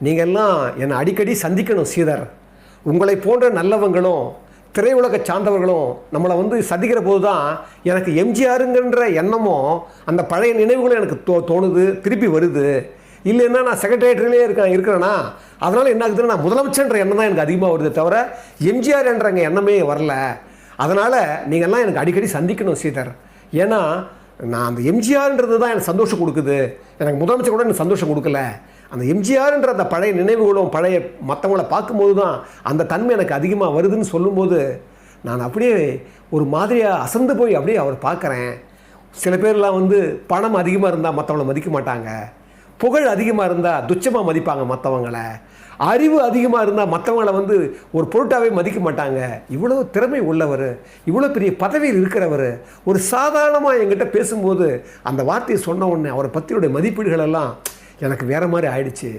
நீங்கள்லாம் என்னை அடிக்கடி சந்திக்கணும் ஸ்ரீதர். உங்களை போன்ற நல்லவங்களும் திரையுலக சார்ந்தவர்களும் நம்மளை சந்திக்கிற போது தான் எனக்கு எம்ஜிஆருங்கிற எண்ணமும் அந்த பழைய நினைவுகளும் எனக்கு தோணுது, திருப்பி வருது. இல்லைன்னா நான் செக்ரட்டேரியட்லேயே இருக்கிறேன்னா அதனால் என்ன ஆகுதுன்னா நான் முதலமைச்சர்ன்ற எண்ணம் தான் எனக்கு அதிகமாக வருது, தவிர எம்ஜிஆர் என்றங்க எண்ணமே வரல. அதனால் நீங்கள்லாம் எனக்கு அடிக்கடி சந்திக்கணும் ஸ்ரீதர். ஏன்னா நான் அந்த எம்ஜிஆர்ன்றது தான் எனக்கு சந்தோஷம் கொடுக்குது. எனக்கு முதலமைச்சர் கூட எனக்கு சந்தோஷம் கொடுக்கல. அந்த எம்ஜிஆர்ன்ற அந்த பழைய நினைவுகளும் பழைய மற்றவங்கள பார்க்கும்போது தான் அந்த தன்மை எனக்கு அதிகமாக வருதுன்னு சொல்லும்போது நான் அப்படியே ஒரு மாதிரியாக அசந்து போய் அப்படியே அவர் பார்க்குறேன். சில பேர்லாம் பணம் அதிகமாக இருந்தால் மற்றவங்கள மதிக்க மாட்டாங்க, புகழ் அதிகமாக இருந்தால் துச்சமாக மதிப்பாங்க மற்றவங்களை, அறிவு அதிகமாக இருந்தால் மற்றவங்களை ஒரு பொருட்டாகவே மதிக்க மாட்டாங்க. இவ்வளோ திறமை உள்ளவர், இவ்வளோ பெரிய பதவியில் இருக்கிறவர், ஒரு சாதாரணமாக என்கிட்ட பேசும்போது அந்த வார்த்தையை சொன்ன உடனே அவரை பற்றியுடைய மதிப்பீடுகள் எல்லாம் எனக்கு வேறு மாதிரி ஆயிடுச்சு.